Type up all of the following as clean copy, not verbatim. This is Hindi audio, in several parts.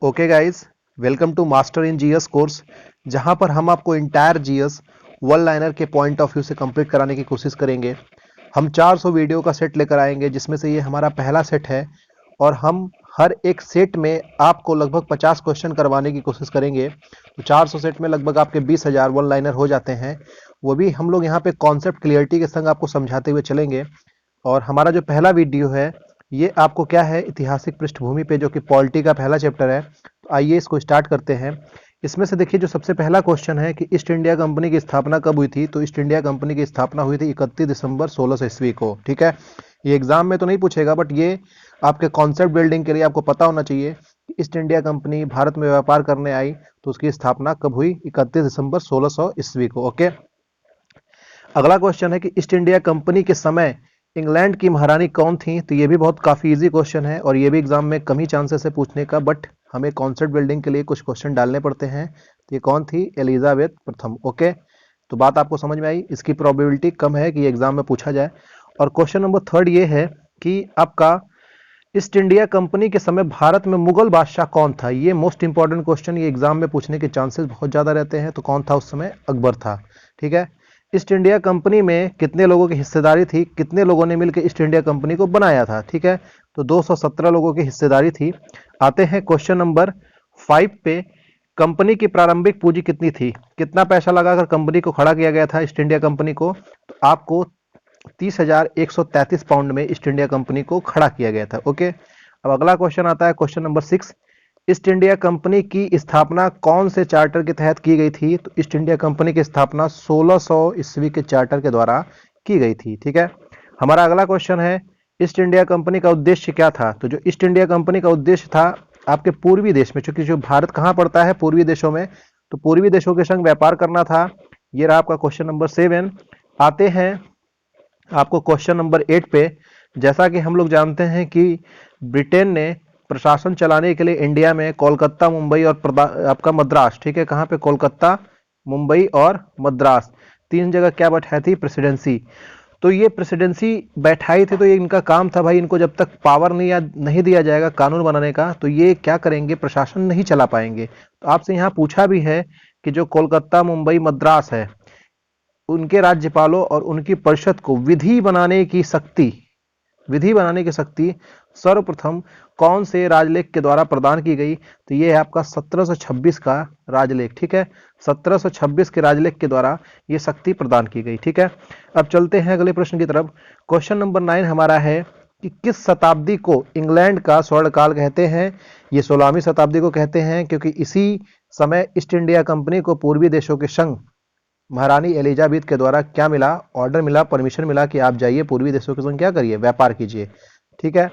Okay guys, welcome to master in GS course, जहां पर हम आपको इंटायर जीएस वन लाइनर के पॉइंट ऑफ व्यू से कंप्लीट कराने की कोशिश करेंगे। हम 400 वीडियो का सेट लेकर आएंगे, जिसमें से ये हमारा पहला सेट है और हम हर एक सेट में आपको लगभग 50 क्वेश्चन करवाने की कोशिश करेंगे। तो 400 सेट में लगभग आपके 20,000 वन लाइनर हो जाते हैं। वो भी हम लोग यहाँ पे कॉन्सेप्ट क्लियरिटी के संग आपको समझाते हुए चलेंगे। और हमारा जो पहला वीडियो है ये आपको क्या है, ऐतिहासिक पृष्ठभूमि पे, जो कि पॉलिटी का पहला चैप्टर है। तो आइए इसको स्टार्ट करते हैं। इसमें से देखिए, जो सबसे पहला क्वेश्चन है कि ईस्ट इंडिया कंपनी की स्थापना कब हुई थी। तो ईस्ट इंडिया कंपनी की स्थापना हुई थी 31 दिसंबर 1600 ईस्वी को। ठीक है, ये एग्जाम में तो नहीं पूछेगा, बट ये आपके कॉन्सेप्ट बिल्डिंग के लिए आपको पता होना चाहिए कि ईस्ट इंडिया कंपनी भारत में व्यापार करने आई तो उसकी स्थापना कब हुई, 31 दिसंबर 1600 ईस्वी को। ओके, अगला क्वेश्चन है कि ईस्ट इंडिया कंपनी के समय इंग्लैंड की महारानी कौन थी। तो ये भी बहुत काफी इजी क्वेश्चन है और ये भी एग्जाम में कम ही चांसेस है पूछने का, बट हमें कॉन्सेप्ट बिल्डिंग के लिए कुछ क्वेश्चन डालने पड़ते हैं। तो ये कौन थी, एलिजाबेथ प्रथम। ओके, तो बात आपको समझ में आई। इसकी प्रोबेबिलिटी कम है कि ये एग्जाम में पूछा जाए। और क्वेश्चन नंबर थर्ड ये है कि आपका ईस्ट इंडिया कंपनी के समय भारत में मुगल बादशाह कौन था। ये मोस्ट इंपॉर्टेंट क्वेश्चन, ये एग्जाम में पूछने के चांसेस बहुत ज्यादा रहते हैं। तो कौन था उस समय, अकबर था। ठीक है, ईस्ट इंडिया कंपनी में कितने लोगों की हिस्सेदारी थी, कितने लोगों ने मिलकर ईस्ट इंडिया कंपनी को बनाया था। ठीक है, तो 217 लोगों की हिस्सेदारी थी। आते हैं क्वेश्चन नंबर 5 पे। कंपनी की प्रारंभिक पूंजी कितनी थी, कितना पैसा लगाकर कंपनी को खड़ा किया गया था ईस्ट इंडिया कंपनी को। तो आपको 30,133 पाउंड में ईस्ट इंडिया कंपनी को खड़ा किया गया था। ओके, अब अगला क्वेश्चन आता है, question number 6। East India company की स्थापना कौन से चार्टर के तहत की गई थी। तो ईस्ट इंडिया कंपनी की स्थापना 1600 ईस्वी के चार्टर के द्वारा की गई थी। ठीक है, हमारा अगला क्वेश्चन है, ईस्ट इंडिया कंपनी का उद्देश्य क्या था। तो जो ईस्ट इंडिया कंपनी का उद्देश्य था, आपके पूर्वी देश में, चूंकि जो भारत कहाँ पड़ता है, पूर्वी देशों में, तो पूर्वी देशों के संग व्यापार करना था। ये रहा आपका क्वेश्चन नंबर 7। आते हैं आपको क्वेश्चन नंबर 8 पे। जैसा कि हम लोग जानते हैं कि ब्रिटेन ने प्रशासन चलाने के लिए इंडिया में कोलकाता, मुंबई और आपका मद्रास, ठीक है, कहाँ पे, कोलकाता, मुंबई और मद्रास, तीन जगह क्या बैठाई थी, प्रेसिडेंसी। तो ये प्रेसिडेंसी बैठाई थी, तो ये इनका काम था भाई, इनको जब तक पावर नहीं दिया जाएगा कानून बनाने का, तो ये क्या करेंगे, प्रशासन नहीं चला पाएंगे। तो आपसे यहाँ पूछा भी है कि जो कोलकाता, मुंबई, मद्रास है, उनके राज्यपालों और उनकी परिषद को विधि बनाने की शक्ति सर्वप्रथम कौन से राजलेख के द्वारा प्रदान की गई। तो ये है आपका 1726 का राजलेख। ठीक है, 1726 के राजलेख के द्वारा ये शक्ति प्रदान की गई। ठीक है, अब चलते हैं अगले प्रश्न की तरफ। क्वेश्चन नंबर 9 हमारा है कि किस शताब्दी को इंग्लैंड का स्वर्णकाल कहते हैं। ये 16वीं शताब्दी को कहते हैं, क्योंकि इसी समय ईस्ट इंडिया कंपनी को पूर्वी देशों के संग महारानी एलिजाबेथ के द्वारा क्या मिला, ऑर्डर मिला, परमिशन मिला कि आप जाइए पूर्वी देशों के संग क्या करिए, व्यापार कीजिए। ठीक है,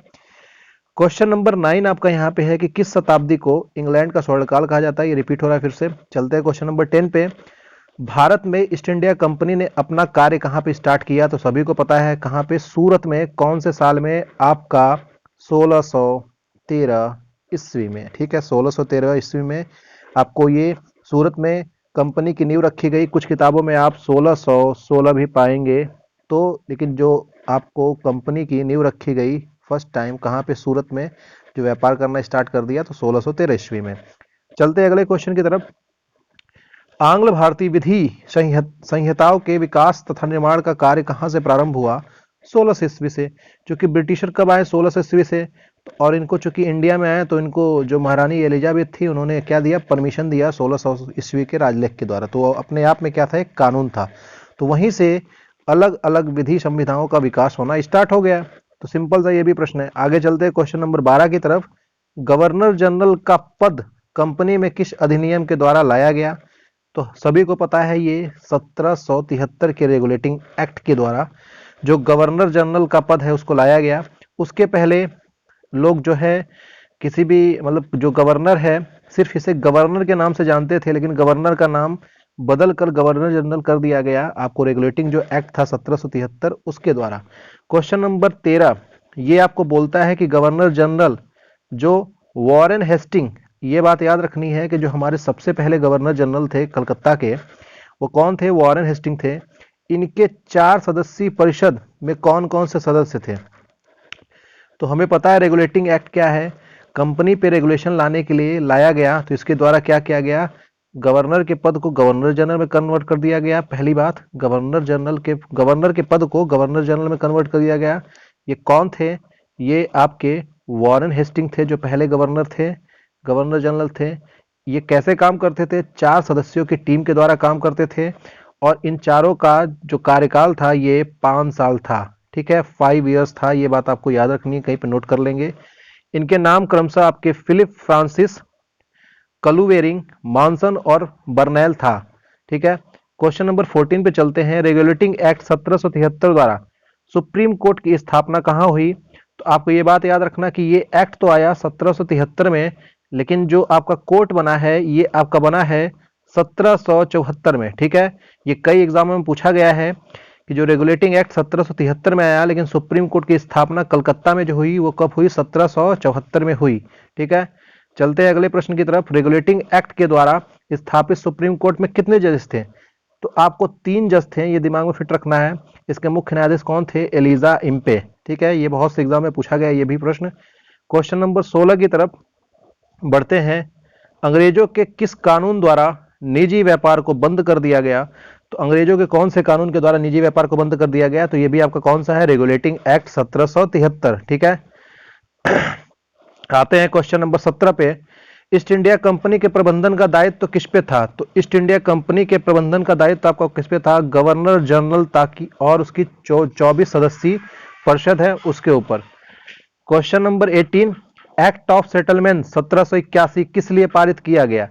क्वेश्चन नंबर 9 आपका यहाँ पे है कि किस शताब्दी को इंग्लैंड का स्वर्णकाल कहा जाता है। ये रिपीट हो रहा है फिर से। चलते हैं क्वेश्चन नंबर 10 पे। भारत में ईस्ट इंडिया कंपनी ने अपना कार्य कहाँ पे स्टार्ट किया। तो सभी को पता है कहाँ पे, सूरत में। कौन से साल में, आपका 1613 ईस्वी में। ठीक है, 1613 ईस्वी में आपको ये सूरत में कंपनी की नींव रखी गई। कुछ किताबों में आप 1616 भी पाएंगे, तो लेकिन जो आपको कंपनी की नींव रखी गई फर्स्ट टाइम कहाँ पे, सूरत में, जो व्यापार करना स्टार्ट कर दिया, तो 1613 ईस्वी में। चलते हैं अगले क्वेश्चन की तरफ। आंग्ल भारतीय विधि संहिताओं के विकास तथा निर्माण का कार्य कहाँ से प्रारंभ हुआ, 1600 ईस्वी से। क्योंकि ब्रिटिशर कब आए, 1600 ईस्वी से। और इनको चूंकि इंडिया में आए, तो इनको जो महारानी एलिजाबेथ थी, उन्होंने क्या दिया, परमिशन दिया 1600 ईस्वी के राजलेख के द्वारा। तो अपने आप में क्या था, एक कानून था। तो वहीं से अलग अलग विधि संविधानों का विकास होना स्टार्ट हो गया। तो सिंपल सा ये भी प्रश्न है। आगे चलते हैं क्वेश्चन नंबर 12 की तरफ। गवर्नर जनरल का पद कंपनी में किस अधिनियम के द्वारा लाया गया। तो सभी को पता है, ये 1773 के रेगुलेटिंग एक्ट के द्वारा जो गवर्नर जनरल का पद है उसको लाया गया। उसके पहले लोग जो है, किसी भी, मतलब जो गवर्नर है, सिर्फ इसे गवर्नर के नाम से जानते थे, लेकिन गवर्नर का नाम बदल कर गवर्नर जनरल कर दिया गया, आपको रेगुलेटिंग जो एक्ट था 1773 उसके द्वारा। क्वेश्चन नंबर 13 ये आपको बोलता है कि गवर्नर जनरल जो वॉरेन हेस्टिंग, ये बात याद रखनी है कि जो हमारे सबसे पहले गवर्नर जनरल थे कलकत्ता के, वो कौन थे, वॉरेन हेस्टिंग थे। इनके 4 सदस्यीय परिषद में कौन कौन से सदस्य थे। तो हमें पता है रेगुलेटिंग एक्ट क्या है। कंपनी पे रेगुलेशन लाने के लिए लाया गया, तो इसके द्वारा क्या किया गया, गवर्नर के पद को गवर्नर जनरल में कन्वर्ट कर दिया गया। पहली बात, गवर्नर के पद को गवर्नर जनरल में कन्वर्ट कर दिया गया। ये कौन थे, ये आपके वॉरेन हेस्टिंग थे, जो पहले गवर्नर थे, गवर्नर जनरल थे। ये कैसे काम करते थे, 4 सदस्यों की टीम के द्वारा काम करते थे, और इन चारों का जो कार्यकाल था ये 5 साल था। ठीक है, 5 इयर्स था। ये बात आपको याद रखनी है, कहीं पे नोट कर लेंगे। इनके नाम क्रमशः आपके फिलिप फ्रांसिस, कलुवेरिंग, मॉनसन और बर्नैल था। ठीक है, क्वेश्चन नंबर 14 पे चलते हैं। रेगुलेटिंग एक्ट 1773 द्वारा सुप्रीम कोर्ट की स्थापना कहाँ हुई? तो आपको ये बात याद रखना कि ये एक्ट तो आया 1773 में, लेकिन जो आपका कोर्ट बना है ये आपका बना है 1774 में। ठीक है, ये कई एग्जामों में पूछा गया है कि जो रेगुलेटिंग एक्ट 1773 में आया, लेकिन सुप्रीम कोर्ट की स्थापना कलकत्ता में जो हुई वो कब हुई, 1774 में हुई। ठीक है, चलते हैं अगले प्रश्न की तरफ। रेगुलेटिंग एक्ट के द्वारा स्थापित सुप्रीम कोर्ट में कितने जज थे? तो आपको 3 जज थे, ये दिमाग में फिट रखना है। इसके मुख्य न्यायाधीश कौन थे? Elijah Impey. ठीक है, ये बहुत से एग्जाम में पूछा गया ये भी प्रश्न। क्वेश्चन नंबर 16 की तरफ बढ़ते हैं। अंग्रेजों के किस कानून द्वारा निजी व्यापार को बंद कर दिया गया? तो अंग्रेजों के कौन से कानून के द्वारा निजी व्यापार को बंद कर दिया गया? तो ये भी आपका कौन सा है? Regulating act 1773। ठीक है, आते हैं क्वेश्चन नंबर 17 पे। ईस्ट इंडिया कंपनी के प्रबंधन का दायित्व तो किस पे था? तो ईस्ट इंडिया कंपनी के प्रबंधन का दायित्व आपका किस पे था? गवर्नर जनरल ताकि और उसकी 24 सदस्यीय परिषद है उसके ऊपर। Question number 18, act of settlement 1781 किस लिए पारित किया गया?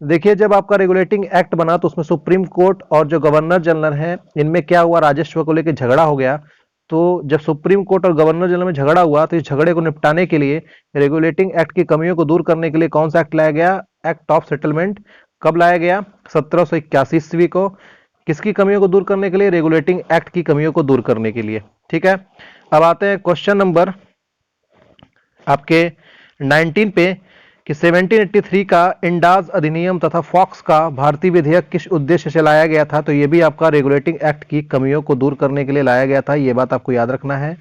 देखिए, जब आपका रेगुलेटिंग एक्ट बना तो उसमें सुप्रीम कोर्ट और जो गवर्नर जनरल है इनमें क्या हुआ, राजस्व को लेकर झगड़ा हो गया। तो जब सुप्रीम कोर्ट और गवर्नर जनरल में झगड़ा हुआ तो इस झगड़े को निपटाने के लिए, रेगुलेटिंग एक्ट की कमियों को दूर करने के लिए कौन सा एक्ट लाया गया? Act of settlement. कब लाया गया? 1781 ईस्वी को। किसकी कमियों को दूर करने के लिए? रेगुलेटिंग एक्ट की कमियों को दूर करने के लिए। ठीक है, अब आते हैं क्वेश्चन नंबर आपके 19 पे कि 1783 का इंडाज अधिनियम तथा फॉक्स का भारतीय विधेयक किस उद्देश्य से लाया गया था? तो ये भी आपका रेगुलेटिंग एक्ट की कमियों को दूर करने के लिए लाया गया था। ये बात आपको याद रखना है,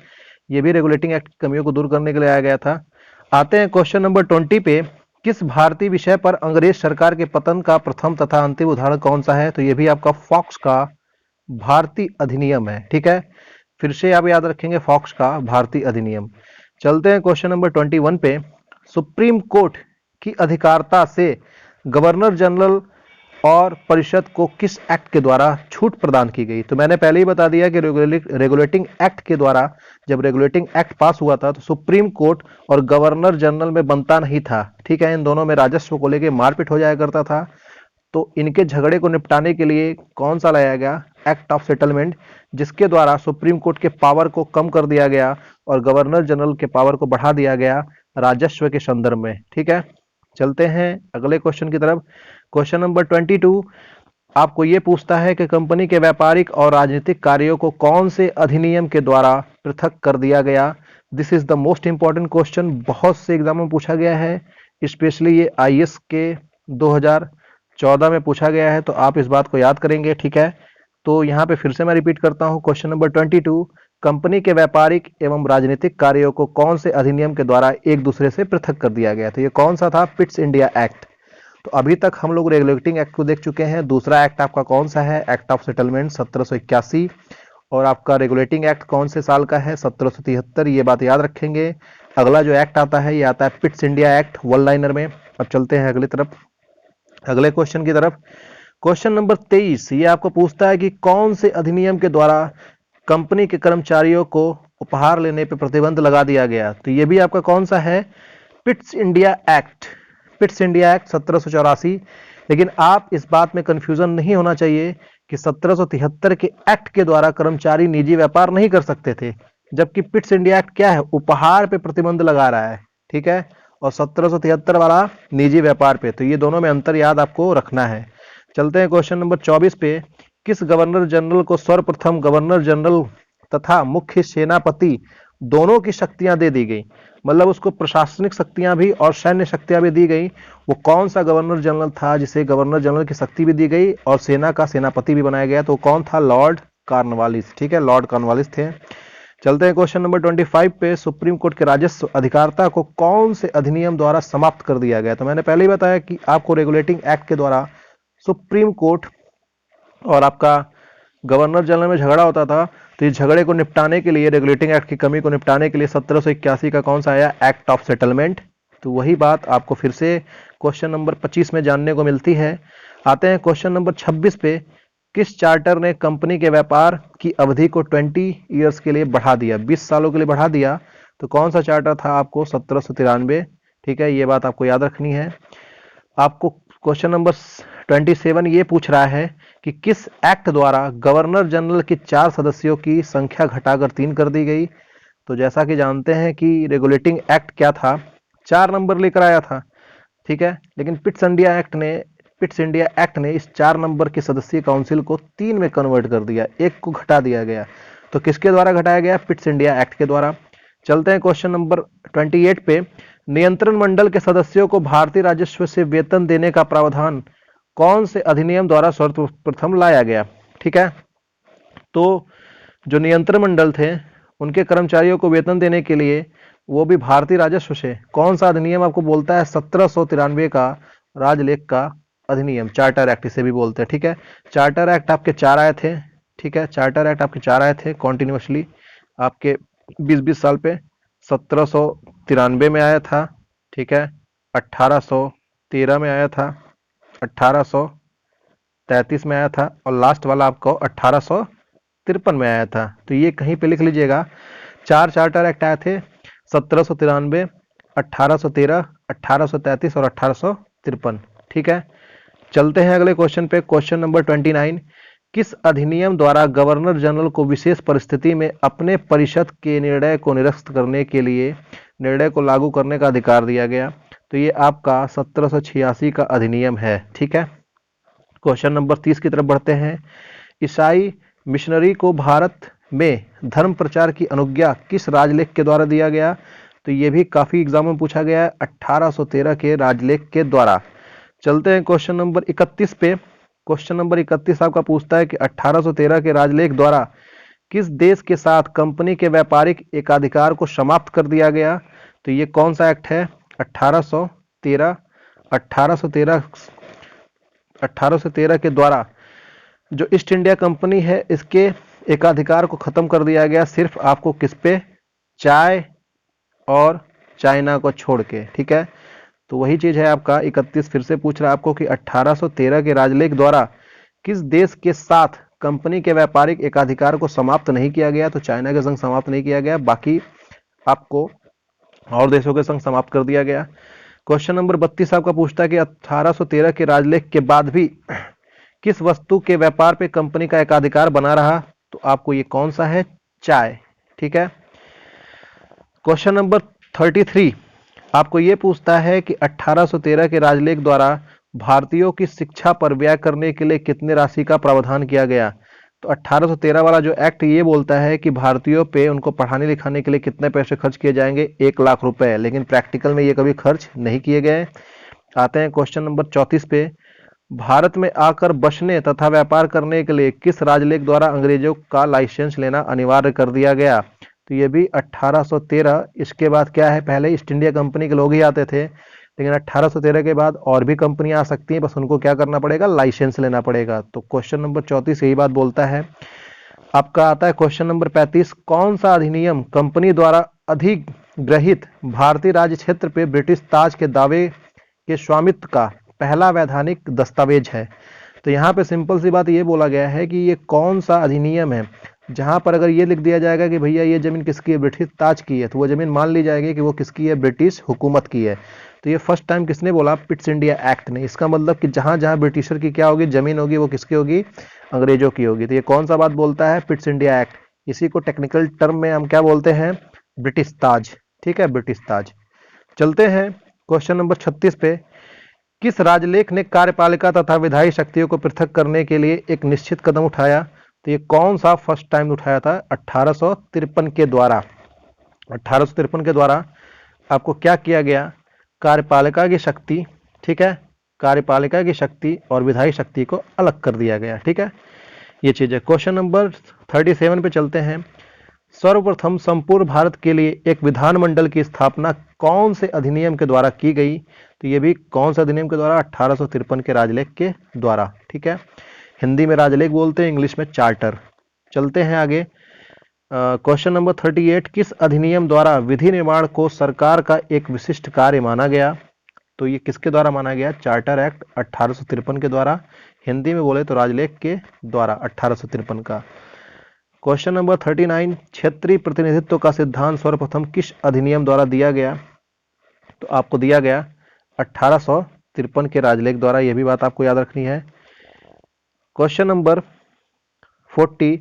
ये भी रेगुलेटिंग एक्ट की कमियों को दूर करने के लिए लाया गया था। आते हैं क्वेश्चन नंबर 20 पे। किस भारतीय विषय पर अंग्रेज सरकार के पतन का प्रथम तथा अंतिम उदाहरण कौन सा है? तो ये भी आपका फॉक्स का भारतीय अधिनियम है। ठीक है, फिर से आप याद रखेंगे फॉक्स का भारतीय अधिनियम। चलते हैं क्वेश्चन नंबर 21 पे। सुप्रीम कोर्ट की अधिकारिता से गवर्नर जनरल और परिषद को किस एक्ट के द्वारा छूट प्रदान की गई? तो मैंने पहले ही बता दिया कि रेगुलेटिंग एक्ट के द्वारा जब रेगुलेटिंग एक्ट पास हुआ था तो सुप्रीम कोर्ट और गवर्नर जनरल में बनता नहीं था। ठीक है, इन दोनों में राजस्व को लेकर मारपीट हो जाया करता था। तो इनके झगड़े को निपटाने के लिए कौन सा लाया गया? एक्ट ऑफ सेटलमेंट, जिसके द्वारा सुप्रीम कोर्ट के पावर को कम कर दिया गया और गवर्नर जनरल के पावर को बढ़ा दिया गया राजस्व के संदर्भ में। ठीक है, चलते हैं अगले क्वेश्चन की तरफ। क्वेश्चन नंबर 22 आपको यह पूछता है कि कंपनी के व्यापारिक और राजनीतिक कार्यों को कौन से अधिनियम के द्वारा पृथक कर दिया गया? This is the most important question, बहुत से एग्जाम में पूछा गया है, स्पेशली ये आईएएस के 2014 में पूछा गया है, तो आप इस बात को याद करेंगे। ठीक है, तो यहाँ पे फिर से मैं रिपीट करता हूँ। क्वेश्चन नंबर 22, कंपनी के व्यापारिक एवं राजनीतिक कार्यों को कौन से अधिनियम के द्वारा एक दूसरे से पृथक कर दिया गया? तो ये कौन सा था? Pitt's India act. तो अभी तक हम लोग रेगुलेटिंग एक्ट को देख चुके हैं। दूसरा एक्ट आपका कौन सा है? Act of settlement 1781। और आपका रेगुलेटिंग एक्ट कौन से साल का है? 1773। ये बात याद रखेंगे। अगला जो एक्ट आता है ये आता है Pitt's India act, one liner में। अब चलते हैं अगली तरफ, अगले क्वेश्चन की तरफ। क्वेश्चन नंबर 23 ये आपको पूछता है कि कौन से अधिनियम के द्वारा कंपनी के कर्मचारियों को उपहार लेने पर प्रतिबंध लगा दिया गया? तो ये भी आपका कौन सा है? Pitt's India act. Pitt's India act 1784। लेकिन आप इस बात में कंफ्यूजन नहीं होना चाहिए कि 1773 के एक्ट के द्वारा कर्मचारी निजी व्यापार नहीं कर सकते थे, जबकि पिट्स इंडिया एक्ट क्या है? उपहार पे प्रतिबंध लगा रहा है। ठीक है, और 1773 वाला निजी व्यापार पे। तो ये दोनों में अंतर याद आपको रखना है। चलते हैं क्वेश्चन नंबर 24 पे। किस गवर्नर जनरल को सर्वप्रथम गवर्नर जनरल तथा मुख्य सेनापति दोनों की शक्तियां दे दी गई? मतलब उसको प्रशासनिक शक्तियां भी और सैन्य शक्तियां भी दी गई। वो कौन सा गवर्नर जनरल था जिसे गवर्नर जनरल की शक्ति भी दी गई और सेना का सेनापति भी बनाया गया? तो कौन था? Lord Cornwallis. ठीक है, लॉर्ड कॉर्नवालिस थे। चलते हैं क्वेश्चन नंबर 25 पे। सुप्रीम कोर्ट के राजस्व अधिकारिता को कौन से अधिनियम द्वारा समाप्त कर दिया गया? तो मैंने पहले ही बताया कि आपको रेगुलेटिंग एक्ट के द्वारा सुप्रीम कोर्ट और आपका गवर्नर जनरल में झगड़ा होता था, तो इस झगड़े को निपटाने के लिए, रेगुलेटिंग एक्ट की कमी को निपटाने के लिए 1781 का कौन सा आया? Act of settlement. तो वही बात आपको फिर से क्वेश्चन नंबर 25 में जानने को मिलती है। आते हैं क्वेश्चन नंबर 26 पे। किस चार्टर ने कंपनी के व्यापार की अवधि को 20 ईयर्स के लिए बढ़ा दिया? 20 सालों के लिए बढ़ा दिया। तो कौन सा चार्टर था? आपको 1793। ठीक है, ये बात आपको याद रखनी है। आपको क्वेश्चन नंबर 27 ये पूछ रहा है कि किस एक्ट द्वारा गवर्नर जनरल की 4 सदस्यों की संख्या घटाकर 3 कर दी गई? तो जैसा कि जानते हैं कि रेगुलेटिंग एक्ट क्या था? 4 नंबर लेकर आया था। ठीक है, लेकिन पिट्स इंडिया एक्ट ने इस 4 नंबर की सदस्यीय काउंसिल को 3 में कन्वर्ट कर दिया, एक को घटा दिया गया। तो किसके द्वारा घटाया गया? पिट्स इंडिया एक्ट के द्वारा। चलते हैं क्वेश्चन नंबर 28 पे। नियंत्रण मंडल के सदस्यों को भारतीय राजस्व से वेतन देने का प्रावधान कौन से अधिनियम द्वारा सर्वप्रथम लाया गया? ठीक है, तो जो नियंत्रण मंडल थे उनके कर्मचारियों को वेतन देने के लिए, वो भी भारतीय राजस्व से, कौन सा अधिनियम आपको बोलता है? 1793 का राजलेख का अधिनियम, चार्टर एक्ट इसे भी बोलते हैं। ठीक है, चार्टर एक्ट आपके 4 आए थे। ठीक है, चार्टर एक्ट आपके 4 आए थे कॉन्टिन्यूसली आपके 20-20 साल पे। 1793 में आया था। ठीक है, 1813 में आया था, 1833 में आया था, और लास्ट वाला आपको 1853 में आया था। तो ये कहीं पे लिख लीजिएगा। 4 चार्टर एक्ट आए थे, 1793, 1813, 1833 और 1853। ठीक है, चलते हैं अगले क्वेश्चन पे। Question number 29। किस अधिनियम द्वारा गवर्नर जनरल को विशेष परिस्थिति में अपने परिषद के निर्णय को निरस्त करने के लिए निर्णय को लागू करने का अधिकार दिया गया? तो ये आपका 1786 का अधिनियम है। ठीक है, क्वेश्चन नंबर 30 की तरफ बढ़ते हैं। ईसाई मिशनरी को भारत में धर्म प्रचार की अनुज्ञा किस राजलेख के द्वारा दिया गया? तो ये भी काफी एग्जाम में पूछा गया है, 1813 के राजलेख के द्वारा। चलते हैं क्वेश्चन नंबर 31 पे। क्वेश्चन नंबर 31 आपका पूछता है कि 1813 के राजलेख द्वारा किस देश के साथ कंपनी के व्यापारिक एकाधिकार को समाप्त कर दिया गया? तो ये कौन सा एक्ट है? 1813 के द्वारा जो ईस्ट इंडिया कंपनी है, इसके एकाधिकार को खत्म कर दिया गया। सिर्फ आपको किस पे? चाय और चाइना को छोड़ के। ठीक है, तो वही चीज है आपका 31 फिर से पूछ रहा है आपको कि 1813 के राजलेख द्वारा किस देश के साथ कंपनी के व्यापारिक एकाधिकार को समाप्त नहीं किया गया? तो चाइना के संग समाप्त नहीं किया गया, बाकी आपको और देशों के संग समाप्त कर दिया गया। क्वेश्चन नंबर 32 आपका पूछता है कि 1813 के राजलेख के बाद भी किस वस्तु के व्यापार पे कंपनी का एकाधिकार बना रहा? तो आपको ये कौन सा है? चाय। ठीक है, क्वेश्चन नंबर 33 आपको ये पूछता है कि 1813 के राजलेख द्वारा भारतीयों की शिक्षा पर व्यय करने के लिए कितने राशि का प्रावधान किया गया? तो 1813 वाला जो एक्ट ये बोलता है कि भारतीयों पे उनको पढ़ाने लिखाने के लिए कितने पैसे खर्च किए जाएंगे? 1 लाख रुपए, लेकिन प्रैक्टिकल में ये कभी खर्च नहीं किए गए। आते हैं क्वेश्चन नंबर 34 पे। भारत में आकर बसने तथा व्यापार करने के लिए किस राजलेख द्वारा अंग्रेजों का लाइसेंस लेना अनिवार्य कर दिया गया? तो ये भी 1813। इसके बाद क्या है? पहले ईस्ट इंडिया कंपनी के लोग ही आते थे, लेकिन 1813 के बाद और भी कंपनियां आ सकती हैं, बस उनको क्या करना पड़ेगा? लाइसेंस लेना पड़ेगा। तो क्वेश्चन नंबर 34 यही बात बोलता है। आपका आता है क्वेश्चन नंबर 35। कौन सा अधिनियम कंपनी द्वारा अधिग्रहित भारतीय राज्य क्षेत्र पे ब्रिटिश ताज के दावे के स्वामित्व का पहला वैधानिक दस्तावेज है? तो यहाँ पे सिंपल सी बात ये बोला गया है कि ये कौन सा अधिनियम है जहां पर अगर ये लिख दिया जाएगा कि भैया ये जमीन किसकी है? ब्रिटिश ताज की है, तो वो जमीन मान ली जाएगी कि वो किसकी है? ब्रिटिश हुकूमत की है। तो ये फर्स्ट टाइम किसने बोला? पिट्स इंडिया एक्ट ने। इसका मतलब कि जहां जहां ब्रिटिशर की क्या होगी? जमीन होगी, वो किसकी होगी? अंग्रेजों की होगी। तो ये कौन सा बात बोलता है? Pitt's India act. इसी को टेक्निकल टर्म में हम क्या बोलते हैं? ब्रिटिश ताज। ठीक है, ब्रिटिश ताज। चलते हैं क्वेश्चन नंबर 36 पे। किस राजलेख ने कार्यपालिका तथा विधायी शक्तियों को पृथक करने के लिए एक निश्चित कदम उठाया? तो ये कौन सा फर्स्ट टाइम उठाया था? 1853 के द्वारा। 1853 के द्वारा आपको क्या किया गया? कार्यपालिका की शक्ति, ठीक है, कार्यपालिका की शक्ति और विधायी शक्ति को अलग कर दिया गया। ठीक है, ये चीज है। क्वेश्चन नंबर 37 पे चलते हैं। सर्वप्रथम संपूर्ण भारत के लिए एक विधानमंडल की स्थापना कौन से अधिनियम के द्वारा की गई? तो ये भी कौन से अधिनियम के द्वारा? 1853 के राजलेख के द्वारा। ठीक है, हिंदी में राजलेख बोलते हैं, इंग्लिश में चार्टर। चलते हैं आगे। क्वेश्चन नंबर 38, किस अधिनियम द्वारा विधि निर्माण को सरकार का एक विशिष्ट कार्य माना गया? तो ये किसके द्वारा माना गया? चार्टर एक्ट 1853 के द्वारा। हिंदी में बोले तो राजलेख के द्वारा 1853 का। क्वेश्चन नंबर 39, क्षेत्रीय प्रतिनिधित्व का सिद्धांत सर्वप्रथम किस अधिनियम द्वारा दिया गया? तो आपको दिया गया 1853 के राजलेख द्वारा। यह भी बात आपको याद रखनी है। क्वेश्चन नंबर 40,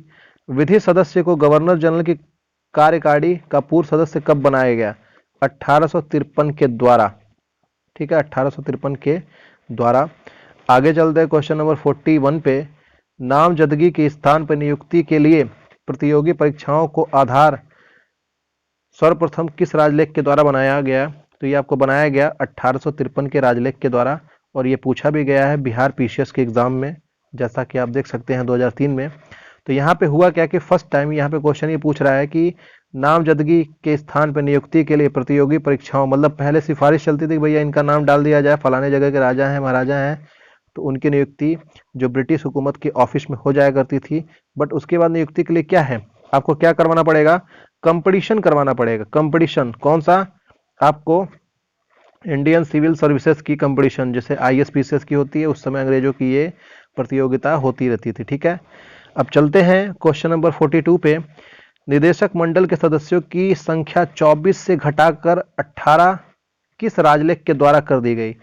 विधि सदस्य को गवर्नर जनरल की कार्यकारिणी का पूर्व सदस्य कब बनाया गया? 1853 के द्वारा। ठीक है, 1853 के द्वारा। आगे चलते हैं क्वेश्चन नंबर 41 पे। नामजदगी के स्थान पर नियुक्ति के लिए प्रतियोगी परीक्षाओं को आधार सर्वप्रथम किस राजलेख के द्वारा बनाया गया? तो ये आपको बनाया गया 1853 के राजलेख के द्वारा, और ये पूछा भी गया है बिहार पीसीएस के एग्जाम में, जैसा कि आप देख सकते हैं 2003 में। तो यहाँ पे हुआ क्या कि फर्स्ट टाइम यहाँ पे क्वेश्चन ये पूछ रहा है कि नामजदगी के स्थान पर नियुक्ति के लिए प्रतियोगी परीक्षाओं, मतलब पहले सिफारिश चलती थी कि भैया इनका नाम डाल दिया जाए, फलाने जगह के राजा हैं, महाराजा हैं, तो उनकी नियुक्ति जो ब्रिटिश हुकूमत के ऑफिस में हो जाया करती थी। बट उसके बाद नियुक्ति के लिए क्या है, आपको क्या करवाना पड़ेगा? कंपटीशन करवाना पड़ेगा। कंपटीशन कौन सा? आपको इंडियन सिविल सर्विसेज की कंपटीशन, जैसे आईएएस की होती है, उस समय अंग्रेजों की ये प्रतियोगिता होती रहती थी। ठीक है, अब चलते हैं क्वेश्चन नंबर 42 पे। निदेशक मंडल के सदस्यों की संख्या 24 से घटाकर 18 किस राजलेख के द्वारा कर दी गई?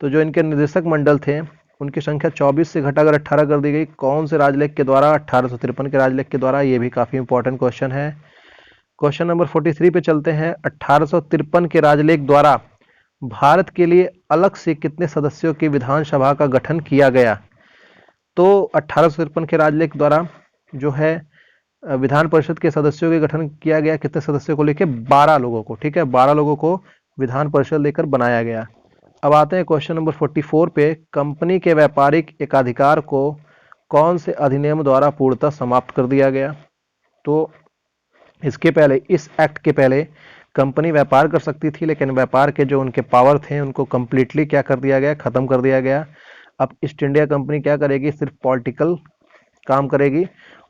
तो जो इनके निदेशक मंडल थे उनकी संख्या 24 से घटाकर 18 कर दी गई। कौन से राजलेख के द्वारा? 1853 के राजलेख के द्वारा। ये भी काफी इंपॉर्टेंट क्वेश्चन है। क्वेश्चन नंबर 43 पे चलते हैं। 1853 के राजलेख द्वारा भारत के लिए अलग से कितने सदस्यों की विधानसभा का गठन किया गया? तो 1853 के राजलेख द्वारा जो है विधान परिषद के सदस्यों के गठन किया गया। कितने सदस्यों को लेकर? 12 लोगों को। ठीक है, 12 लोगों को विधान परिषद लेकर बनाया गया। अब आते हैं क्वेश्चन नंबर 44 पे। कंपनी के व्यापारिक एकाधिकार को कौन से अधिनियम द्वारा पूर्णतः समाप्त कर दिया गया? तो इसके पहले, इस एक्ट के पहले कंपनी व्यापार कर सकती थी, लेकिन व्यापार के जो उनके पावर थे उनको कंप्लीटली क्या कर दिया गया? खत्म कर दिया गया। अब ईस्ट इंडिया कंपनी क्या करेगी? सिर्फ पॉलिटिकल काम करेगी,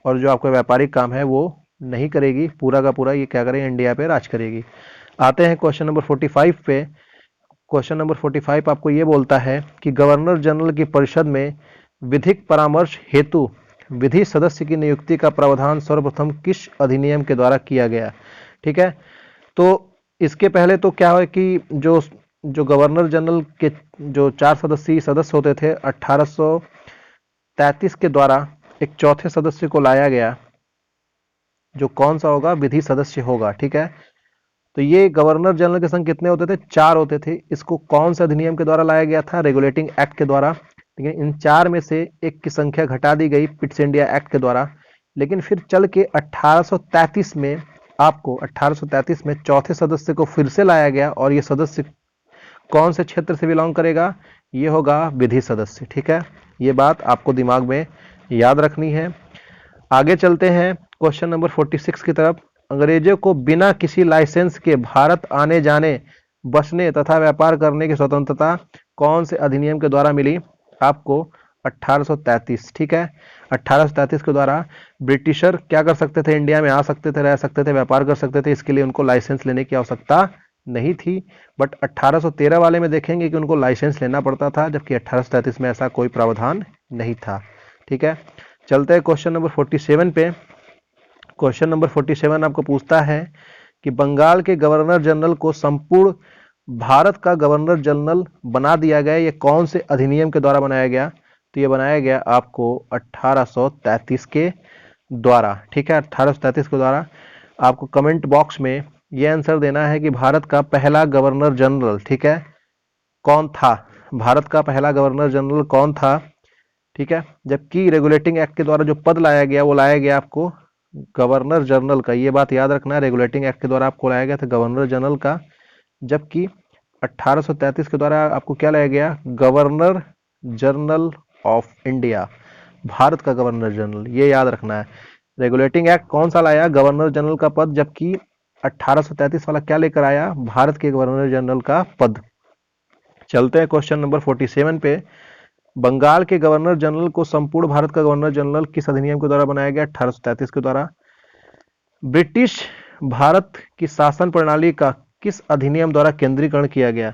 और जो आपका व्यापारिक काम है वो नहीं करेगी। पूरा का पूरा ये क्या करेगी? इंडिया पे राज करेगी। आते हैं क्वेश्चन नंबर 45 पे। क्वेश्चन नंबर 45 आपको ये बोलता है कि गवर्नर जनरल की परिषद में विधिक परामर्श हेतु विधि सदस्य की नियुक्ति का प्रावधान सर्वप्रथम किस अधिनियम के द्वारा किया गया? ठीक है, तो इसके पहले तो क्या है कि जो जो गवर्नर जनरल के जो 4 सदस्यीय सदस्य होते थे, 1833 के द्वारा एक चौथे सदस्य को लाया गया, जो कौन सा होगा? विधि सदस्य होगा। ठीक है, तो ये गवर्नर जनरल के संग कितने होते थे? 4 होते थे। इसको कौन से अधिनियम के द्वारा लाया गया था? रेगुलेटिंग एक्ट के द्वारा। लेकिन इन 4 में से एक की संख्या घटा दी गई पिट्स इंडिया एक्ट के द्वारा। लेकिन फिर चल के 1833 में आपको 1833 में चौथे सदस्य को फिर से लाया गया, और ये सदस्य कौन से क्षेत्र से बिलोंग करेगा? ये होगा विधि सदस्य। ठीक है, ये बात आपको दिमाग में याद रखनी है। आगे चलते हैं क्वेश्चन नंबर 46 की तरफ। अंग्रेजों को बिना किसी लाइसेंस के भारत आने जाने, बसने तथा व्यापार करने की स्वतंत्रता कौन से अधिनियम के द्वारा मिली? आपको 1833। ठीक है, 1833 के द्वारा ब्रिटिशर क्या कर सकते थे? इंडिया में आ सकते थे, रह सकते थे, व्यापार कर सकते थे। इसके लिए उनको लाइसेंस लेने की आवश्यकता नहीं थी। बट 1813 वाले में देखेंगे कि उनको लाइसेंस लेना पड़ता था, जबकि 1833 में ऐसा कोई प्रावधान नहीं था। ठीक है, चलते हैं क्वेश्चन नंबर 47 पे। क्वेश्चन नंबर 47 आपको पूछता है कि बंगाल के गवर्नर जनरल को संपूर्ण भारत का गवर्नर जनरल बना दिया गया, ये कौन से अधिनियम के द्वारा बनाया गया? तो ये बनाया गया आपको 1833 के द्वारा। ठीक है, 1833 के द्वारा। आपको कमेंट बॉक्स में ये आंसर देना है कि भारत का पहला गवर्नर जनरल, ठीक है, कौन था? भारत का पहला गवर्नर जनरल कौन था? ठीक है, जबकि रेगुलेटिंग एक्ट के द्वारा जो पद लाया गया वो लाया गया आपको गवर्नर जनरल का। ये बात याद रखना, रेगुलेटिंग एक्ट के द्वारा आपको लाया गया था गवर्नर जनरल का, जबकि 1833 के द्वारा आपको क्या लाया गया? Governor general of India, Bharat का गवर्नर जनरल। ये याद रखना है। रेगुलेटिंग एक्ट कौन सा लाया? गवर्नर जनरल का पद, जबकि 1833 वाला क्या लेकर आया? भारत के गवर्नर जनरल का पद। चलते हैं क्वेश्चन नंबर 47 पे। बंगाल के गवर्नर जनरल को संपूर्ण भारत का गवर्नर जनरल किस अधिनियम के द्वारा बनाया गया? 1833 के द्वारा। ब्रिटिश भारत की शासन प्रणाली का किस अधिनियम द्वारा केंद्रीकरण किया गया?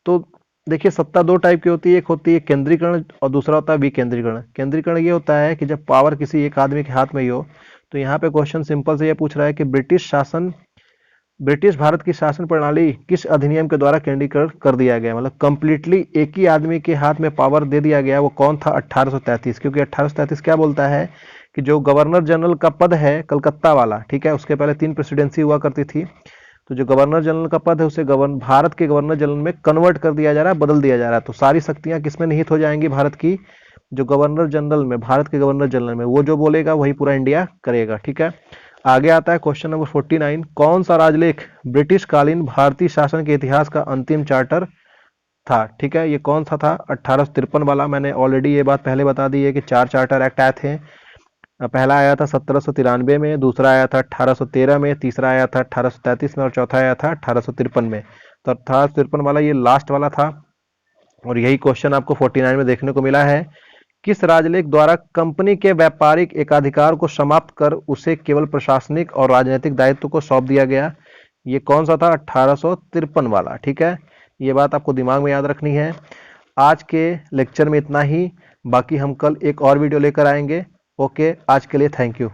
तो देखिए, सत्ता दो टाइप की होती है, एक होती है केंद्रीकरण और दूसरा होता है विकेंद्रीकरण। केंद्रीकरण ये होता है कि जब पावर किसी एक आदमी के हाथ में ही हो। तो यहाँ पे क्वेश्चन सिंपल से ये पूछ रहा है कि ब्रिटिश भारत की शासन प्रणाली किस अधिनियम के द्वारा केंद्रीकरण कर दिया गया, मतलब कंप्लीटली एक ही आदमी के हाथ में पावर दे दिया गया। वो कौन था? 1833। क्योंकि 1833 क्या बोलता है कि जो गवर्नर जनरल का पद है कलकत्ता वाला, ठीक है, उसके पहले 3 प्रेसिडेंसी हुआ करती थी। तो जो गवर्नर जनरल का पद है उसे भारत के गवर्नर जनरल में कन्वर्ट कर दिया जा रहा है, बदल दिया जा रहा है। तो सारी शक्तियां किसमें निहित हो जाएंगी? भारत की जो गवर्नर जनरल में, भारत के गवर्नर जनरल में। वो जो बोलेगा वही पूरा इंडिया करेगा, ठीक है। आगे आता है क्वेश्चन नंबर 49। कौन सा राजलेख ब्रिटिश कालीन भारतीय शासन के इतिहास का अंतिम चार्टर था? ठीक है, ये कौन सा था? 1853 वाला। मैंने ऑलरेडी ये बात पहले बता दी है कि 4 चार्टर एक्ट आए थे। पहला आया था 1793 में, दूसरा आया था 1813 में, तीसरा आया था 1833 में और चौथा आया था 1853 में। तो 1853 वाला ये लास्ट वाला था। और यही क्वेश्चन आपको 49 में देखने को मिला है। किस राजलेख द्वारा कंपनी के व्यापारिक एकाधिकार को समाप्त कर उसे केवल प्रशासनिक और राजनीतिक दायित्व को सौंप दिया गया? ये कौन सा था? 1853 वाला, ठीक है। ये बात आपको दिमाग में याद रखनी है। आज के लेक्चर में इतना ही, बाकी हम कल एक और वीडियो लेकर आएंगे। ओके, आज के लिए थैंक यू।